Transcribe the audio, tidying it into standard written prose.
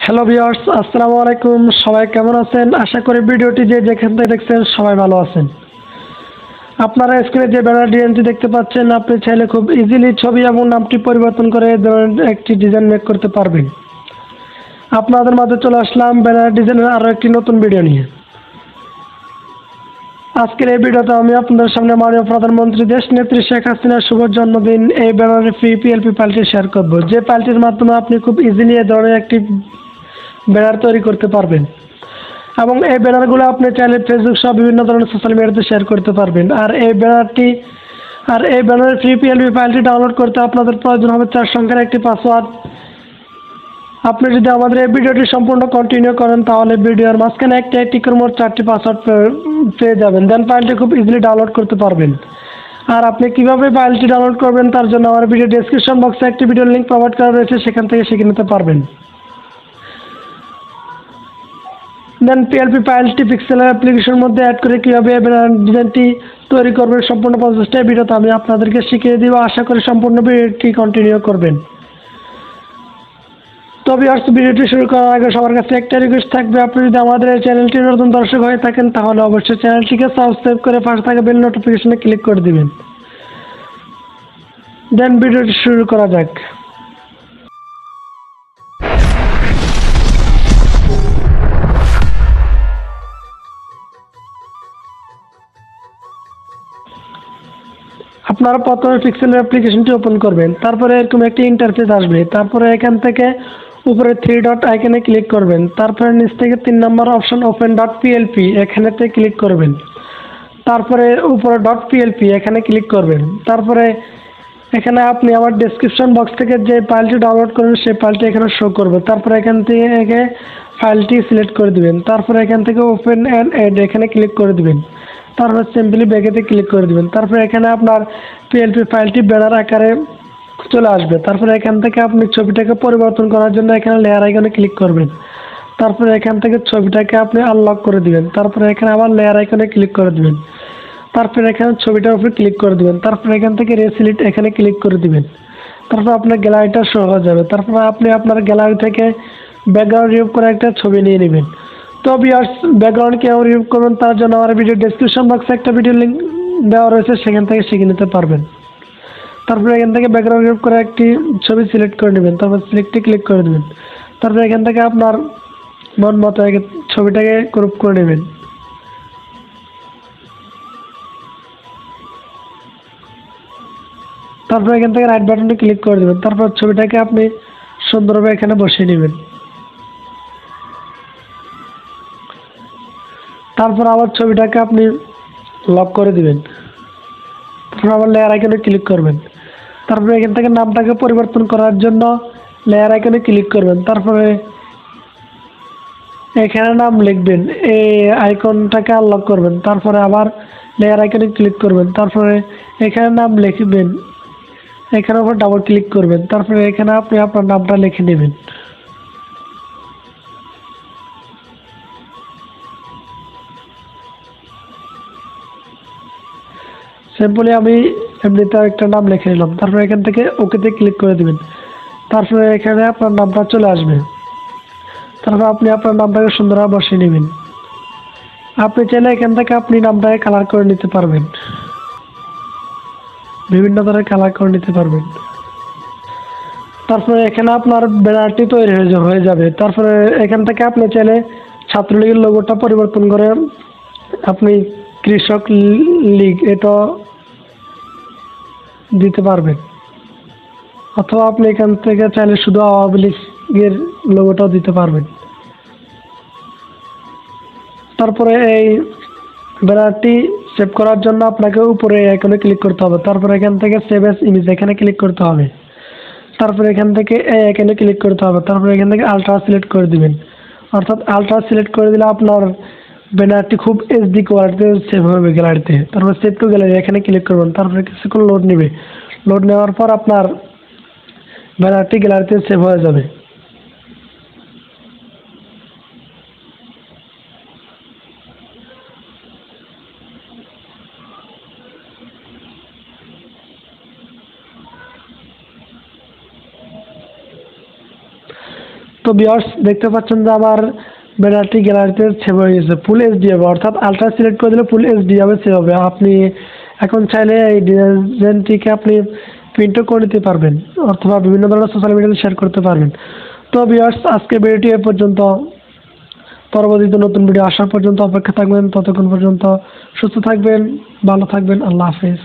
Hello viewers, আসসালামু আলাইকুম। সবাই কেমন আছেন? আশা করি ভিডিওটি যে যেখান থেকে দেখছেন সবাই ভালো আছেন। আপনারা স্ক্রিনে যে ব্যানার ডিজাইনটি দেখতে পাচ্ছেন, আপনি চাইলে খুব ইজিলি ছবি এবং নামটি পরিবর্তন করে এই ধরনের একটি ডিজাইন মেক করতে পারবেন। আপনাদের মাঝে চলে আসলাম ব্যানার ডিজাইনের আরও একটি নতুন ভিডিও নিয়ে। আজকের এই ভিডিওতে আমি আপনাদের সামনে মাননীয় প্রধানমন্ত্রী দেশনেত্রী শেখ হাসিনার শুভ জন্মদিন এই ব্যানারের ফ্রি পিএলপি ফাইলটি শেয়ার করব, যে ফাইলটির মাধ্যমে আপনি খুব ইজিলি এই ধরনের একটি ব্যানার তৈরি করতে পারবেন এবং এই ব্যানারগুলো আপনি চাইলে ফেসবুক সহ বিভিন্ন ধরনের সোশ্যাল মিডিয়াতে শেয়ার করতে পারবেন। আর এই ব্যানারের ফ্রি পিএলপি ফাইলটি ডাউনলোড করতে আপনাদের প্রয়োজন হবে 4 সংখ্যার একটি পাসওয়ার্ড। আপনি যদি আমাদের এই ভিডিওটি সম্পূর্ণ কন্টিনিউ করেন তাহলে ভিডিওর মাঝখানে একটি টিকের মোট 4টি পাসওয়ার্ড পেয়ে যাবেন, দেন ফাইলটি খুব ইজিলি ডাউনলোড করতে পারবেন। আর আপনি কিভাবে ফাইলটি ডাউনলোড করবেন তার জন্য আমার ভিডিও ডেসক্রিপশন বক্সে একটি ভিডিওর লিঙ্ক প্রোভাইড করা রয়েছে, সেখান থেকে শিখে নিতে পারবেন। দেন পিএলপি ফাইলটি পিক্সেলের অ্যাপ্লিকেশনের মধ্যে অ্যাড করে কীভাবে ডিজাইনটি তৈরি করবেন সম্পূর্ণ প্রসেসটা ভিডিওতে আমি আপনাদেরকে শিখিয়ে দিব। আশা করি সম্পূর্ণ ভিডিওটি কন্টিনিউ করবেন। তো ভিডিওটি শুরু করার আগে সবার কাছে একটা রিকোয়েস্ট থাকবে, আপনি যদি আমাদের এই চ্যানেলটির নতুন দর্শক হয়ে থাকেন তাহলে অবশ্যই চ্যানেলটিকে সাবস্ক্রাইব করে পাশে থাকা বেল নোটিফিকেশনে ক্লিক করে দিবেন। দেন ভিডিওটি শুরু করা যাক। আপনারা প্রথমে পিক্সেলের অ্যাপ্লিকেশনটি ওপেন করবেন, তারপরে এরকম একটি ইন্টারফেস আসবে। তারপরে এখান থেকে উপরে 3 ডট আইকনে ক্লিক করবেন, তারপরে নিচ থেকে 3 নম্বর অপশন ওপেন ডট পিএলপি এখানেতে ক্লিক করবেন। তারপরে উপরে ডট পিএলপি এখানে ক্লিক করবেন। তারপরে এখানে আপনি আমার ডেসক্রিপশন বক্স থেকে যে ফাইলটি ডাউনলোড করবেন সেই ফাইলটি এখানে শো করবে। তারপরে এখান থেকে ফাইলটি সিলেক্ট করে দিবেন। তারপরে এখান থেকে ওপেন অ্যান্ড এড এখানে ক্লিক করে দিবেন। তারপর সিম্পলি ব্যাকেতে ক্লিক করে দিবেন। তারপরে এখানে আপনার পিএলপি ফাইলটি ব্যানার আকারে চলে আসবে। তারপরে এখান থেকে আপনি ছবিটাকে পরিবর্তন করার জন্য এখানে লেয়ার আইকনে ক্লিক করবেন। তারপরে এখান থেকে ছবিটাকে আপনি আনলক করে দিবেন। তারপরে এখানে আবার লেয়ার আইকনে ক্লিক করে দিবেন। তারপরে এখানে ছবিটার উপরে ক্লিক করে দিবেন। তারপরে এখান থেকে রেসিলিট এখানে ক্লিক করে দিবেন। তারপর আপনার গ্যালারিটা শো হয়ে যাবে। তারপরে আপনি আপনার গ্যালারি থেকে ব্যাকগ্রাউন্ড রিমুভ করে একটা ছবি নিয়ে নেবেন। তো ভিউয়ার্স, ব্যাকগ্রাউন্ড কীভাবে রিমুভ করবেন তার জন্য আমার ভিডিও ডেসক্রিপশন বক্সে একটা ভিডিও লিঙ্ক দেওয়া রয়েছে, সেখান থেকে শিখে নিতে পারবেন। তারপরে এখান থেকে ব্যাকগ্রাউন্ড রিমুভ করে একটি ছবি সিলেক্ট করে নেবেন। তারপর সিলেক্টে ক্লিক করে দেবেন। তারপরে এখান থেকে আপনার মন মতো ছবিটাকে গ্রুপ করে নেবেন। তারপর এখান থেকে রাইট বাটনে ক্লিক করে দেবেন। তারপর ছবিটাকে আপনি সুন্দরভাবে এখানে বসিয়ে নেবেন। তারপর আবার ছবিটাকে আপনি লক করে দিবেন। তারপর আবার লেয়ার আইকনে ক্লিক করবেন। তারপরে এখান থেকে নামটাকে পরিবর্তন করার জন্য লেয়ার আইকনে ক্লিক করবেন। তারপরে এখানে নাম লিখবেন, এই আইকনটাকে আনলক করবেন। তারপরে আবার লেয়ার আইকনে ক্লিক করবেন। তারপরে এখানে নাম লিখবেন, এখানে উপর ডাবল ক্লিক করবেন। তারপরে এখানে আপনি আপনার নামটা লিখে নেবেন। সিম্পলি আমি এমনিতে একটা নাম লিখে নিলাম। তারপরে এখান থেকে ওকেতে ক্লিক করে দেবেন। তারপরে এখানে আপনার নামটা চলে আসবে। তারপর আপনি আপনার নামটাকে সুন্দরভাবে বসিয়ে নেবেন। আপনি চাইলে এখান থেকে আপনি নামটাকে কালার করে নিতে পারবেন, বিভিন্ন ধরনের কালার করে নিতে পারবেন। তারপরে এখানে আপনার ব্যানারটি তৈরি হয়ে যাবে। তারপরে এখান থেকে আপনি চাইলে ছাত্রলীগের লোগোটা পরিবর্তন করে আপনি কৃষক লীগ এটা দিতে পারবেন, অথবা আপনি এখান থেকে চাইলে শুধু আওয়ামী লীগের লোগোটাও দিতে পারবেন। তারপরে এই ব্যানারটি সেভ করার জন্য আপনাকে উপরে আইকনে ক্লিক করতে হবে। তারপরে এখান থেকে সেভ অ্যাজ ইমেজ এখানে ক্লিক করতে হবে। তারপরে এখান থেকে এই আইকনে ক্লিক করতে হবে। তারপরে এখান থেকে আলট্রা সিলেক্ট করে দিবেন। অর্থাৎ আলট্রা সিলেক্ট করে দিলে আপনার ব্যানারটি খুব এইচডি কোয়ালিটিতে সেভ হবে গ্যালারিতে। তারপর সেভ টু গ্যালারি এখানে ক্লিক করবেন। তারপরে কিছুক্ষণ লোড নেবে। লোড নেওয়ার পর আপনার ব্যানারটি গ্যালারিতে সেভ হয়ে যাবে। তো তো ভিউয়ার্স দেখতে পাচ্ছেন যে আমার ব্যানারটি গ্যালারিতে সেভ হয়ে গেছে, ফুল এইচডি হবে, অর্থাৎ আলট্রা সিলেক্ট করে দিলে ফুল এইচডি হবে, সেভ হবে। আপনি এখন চাইলে এই ডিজাইনটিকে আপনি প্রিন্টও করে নিতে পারবেন অথবা বিভিন্ন ধরনের সোশ্যাল মিডিয়াতে শেয়ার করতে পারবেন। তো ভিউয়ার্স আজকে ভিডিওটি এ পর্যন্ত, পরবর্তীতে নতুন ভিডিও আসা পর্যন্ত অপেক্ষা থাকবেন। ততক্ষণ পর্যন্ত সুস্থ থাকবেন, ভালো থাকবেন, আল্লাহ হাফেজ।